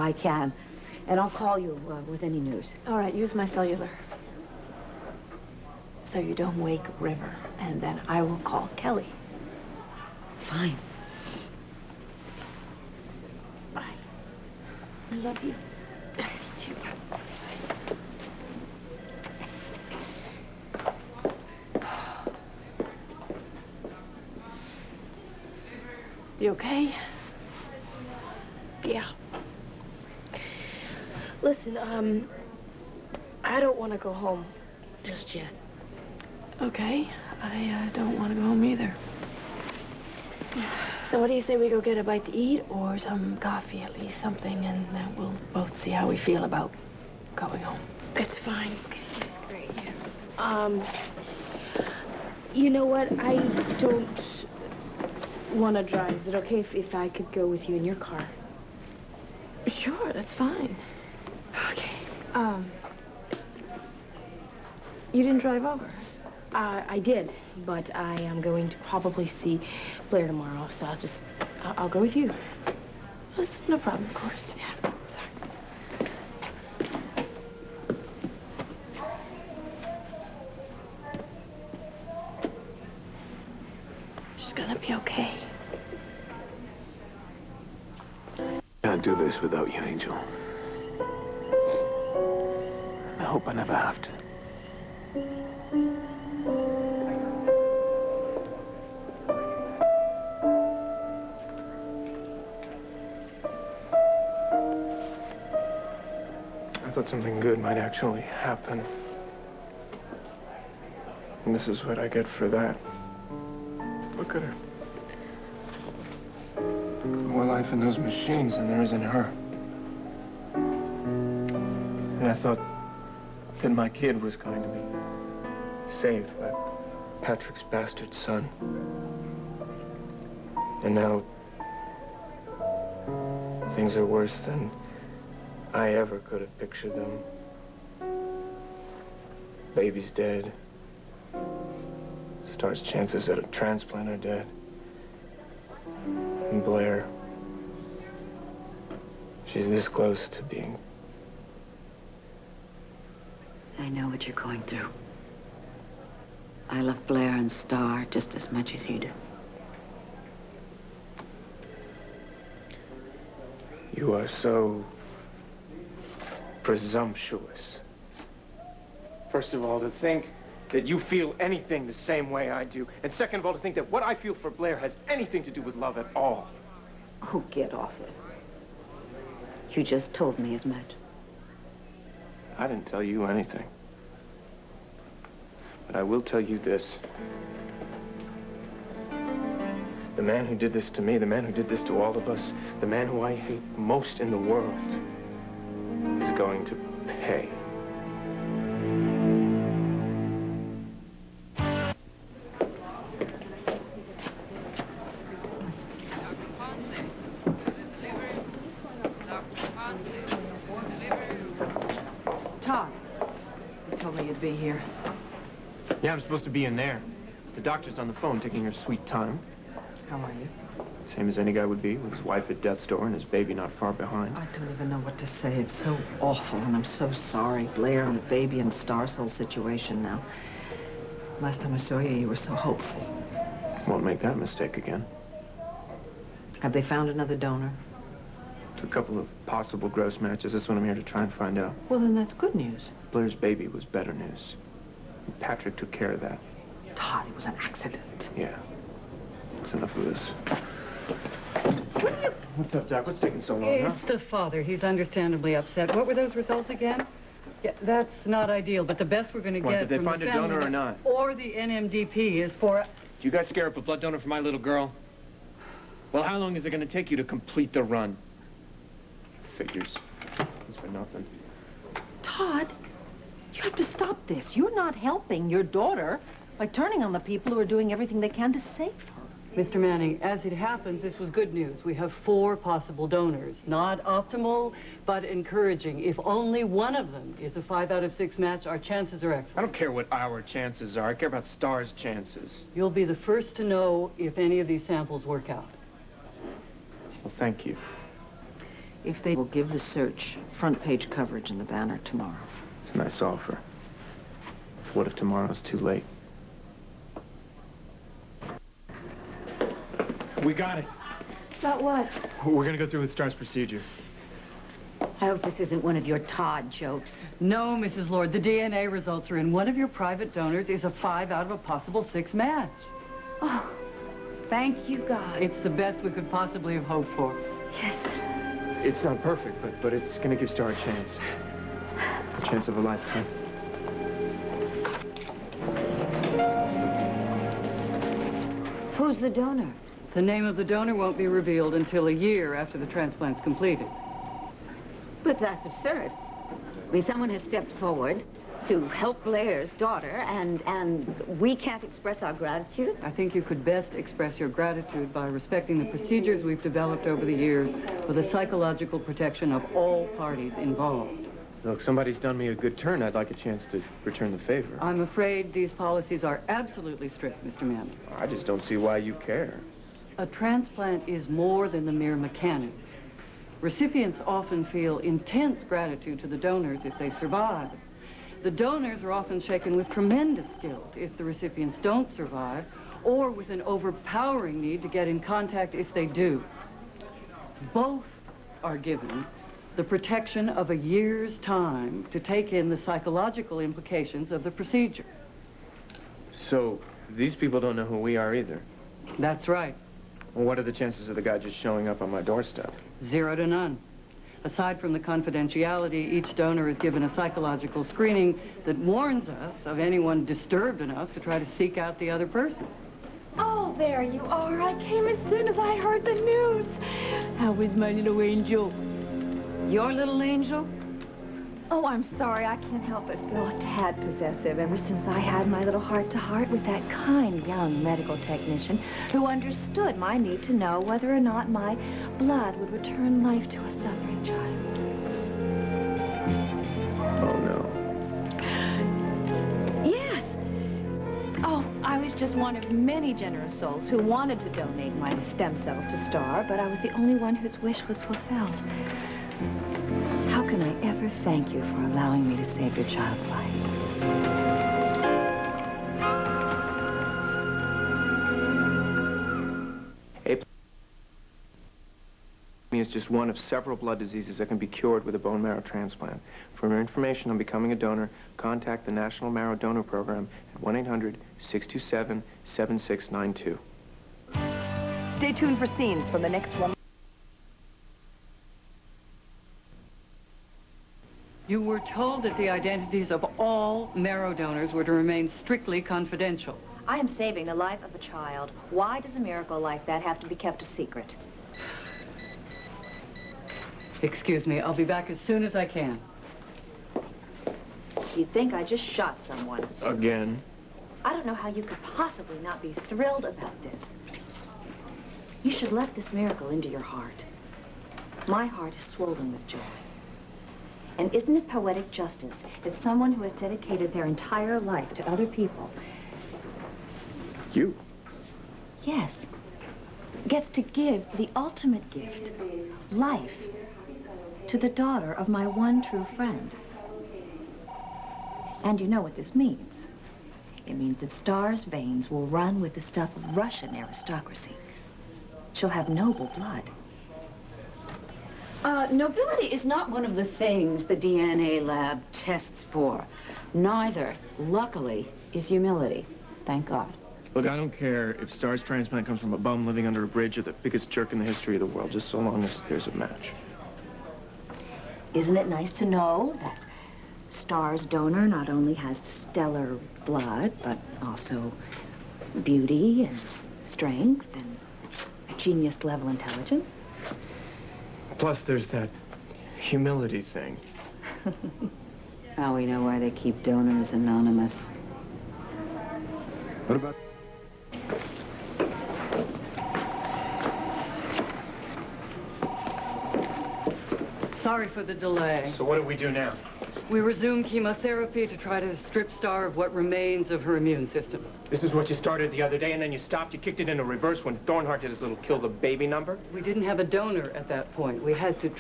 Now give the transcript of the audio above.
I can. And I'll call you with any news. All right, use my cellular. So you don't wake River, and then I will call Kelly. Fine. Bye. I love you. Me too. You okay? Yeah. Listen, I don't want to go home just yet. Okay. I don't want to go home either. So what do you say we go get a bite to eat or some coffee, at least something, and then we'll both see how we feel about going home. It's fine. Okay, that's great, yeah. You know what? I don't want to drive. Is it okay if I could go with you in your car? Sure, that's fine. Okay. You didn't drive over? I did, but I am going to probably see Blair tomorrow, so I'll go with you. That's no problem, of course. Yeah, sorry. She's gonna be okay. Can't do this without you, Angel. I hope I never have to. I thought something good might actually happen. And this is what I get for that. Look at her. More life in those machines than there is in her. And I thought that my kid was going to be saved by Patrick's bastard son. And now things are worse than I ever could have pictured them. Baby's dead. Star's chances at a transplant are dead. And Blair, she's this close to being... I know what you're going through. I love Blair and Star just as much as you do. You are so presumptuous. First of all, to think that you feel anything the same way I do. And second of all, to think that what I feel for Blair has anything to do with love at all. Oh, get off it. You just told me as much. I didn't tell you anything. But I will tell you this. The man who did this to me, the man who did this to all of us, the man who I hate most in the world, is going to pay. Todd, you told me you'd be here. Yeah, I'm supposed to be in there. The doctor's on the phone taking her sweet time. How are you? Same as any guy would be, with his wife at death's door and his baby not far behind. I don't even know what to say. It's so awful, and I'm so sorry. Blair and the baby and Star's whole situation now. Last time I saw you, you were so hopeful. Won't make that mistake again. Have they found another donor? It's a couple of possible gross matches. That's what I'm here to try and find out. Well, then that's good news. Blair's baby was better news. Patrick took care of that. Todd, it was an accident. Yeah. That's enough of this. What's up, Doc? What's taking so long, huh? It's the father. He's understandably upset. What were those results again? Yeah, that's not ideal, but the best we're going to get Did they from find the a donor family or not? Or the NMDP is for... Do you guys scare up a blood donor for my little girl? Well, how long is it going to take you to complete the run? Figures. It's for nothing. Todd, you have to stop this. You're not helping your daughter by turning on the people who are doing everything they can to save her. Mr. Manning, as it happens, this was good news. We have 4 possible donors. Not optimal, but encouraging. If only one of them is a 5 out of 6 match, our chances are excellent. I don't care what our chances are. I care about Star's chances. You'll be the first to know if any of these samples work out. Well, thank you. if they will give the search front page coverage in the Banner tomorrow. It's a nice offer. What if tomorrow's too late? We got it. About what? We're gonna go through with Star's procedure. I hope this isn't one of your Todd jokes. No, Mrs. Lord, the DNA results are in. One of your private donors is a 5 out of a possible 6 match. Oh, thank you, God. It's the best we could possibly have hoped for. Yes. It's not perfect, but it's gonna give Star a chance. A chance of a lifetime. Who's the donor? The name of the donor won't be revealed until a year after the transplant's completed. But that's absurd. I mean, someone has stepped forward to help Blair's daughter, and we can't express our gratitude? I think you could best express your gratitude by respecting the procedures we've developed over the years for the psychological protection of all parties involved. Look, somebody's done me a good turn. I'd like a chance to return the favor. I'm afraid these policies are absolutely strict, Mr. Mann. I just don't see why you care. A transplant is more than the mere mechanics. Recipients often feel intense gratitude to the donors if they survive. The donors are often shaken with tremendous guilt if the recipients don't survive, or with an overpowering need to get in contact if they do. Both are given the protection of a year's time to take in the psychological implications of the procedure. So, these people don't know who we are either. That's right. Well, what are the chances of the guy just showing up on my doorstep? 0 to none. Aside from the confidentiality, each donor is given a psychological screening that warns us of anyone disturbed enough to try to seek out the other person. Oh, there you are. I came as soon as I heard the news. How is my little angel? Your little angel? Oh, I'm sorry. I can't help but feel a tad possessive ever since I had my little heart-to-heart with that kind young medical technician who understood my need to know whether or not my blood would return life to a suffering child. Oh, no. Yes. Oh, I was just one of many generous souls who wanted to donate my stem cells to Star, but I was the only one whose wish was fulfilled. How can I ever thank you for allowing me to save your child's life? Leukemia is just one of several blood diseases that can be cured with a bone marrow transplant. For more information on becoming a donor, contact the National Marrow Donor Program at 1-800-627-7692. Stay tuned for scenes from the next one. You were told that the identities of all marrow donors were to remain strictly confidential. I am saving the life of a child. Why does a miracle like that have to be kept a secret? Excuse me, I'll be back as soon as I can. You'd think I just shot someone. Again? I don't know how you could possibly not be thrilled about this. You should let this miracle into your heart. My heart is swollen with joy. And isn't it poetic justice that someone who has dedicated their entire life to other people... You? Yes. Gets to give the ultimate gift, life, to the daughter of my one true friend. And you know what this means. It means that Star's veins will run with the stuff of Russian aristocracy. She'll have noble blood. Nobility is not one of the things the DNA lab tests for. Neither, luckily, is humility. Thank God. Look, I don't care if Star's transplant comes from a bum living under a bridge or the biggest jerk in the history of the world, just so long as there's a match. Isn't it nice to know that Star's donor not only has stellar blood, but also beauty and strength and a genius-level intelligence? Plus, there's that humility thing. Now we know why they keep donors anonymous. What about... Sorry for the delay. So what do we do now? We resume chemotherapy to try to strip Star of what remains of her immune system. This is what you started the other day, and then you stopped. You kicked it into reverse when Thornhart did his little kill the baby number. We didn't have a donor at that point. We had to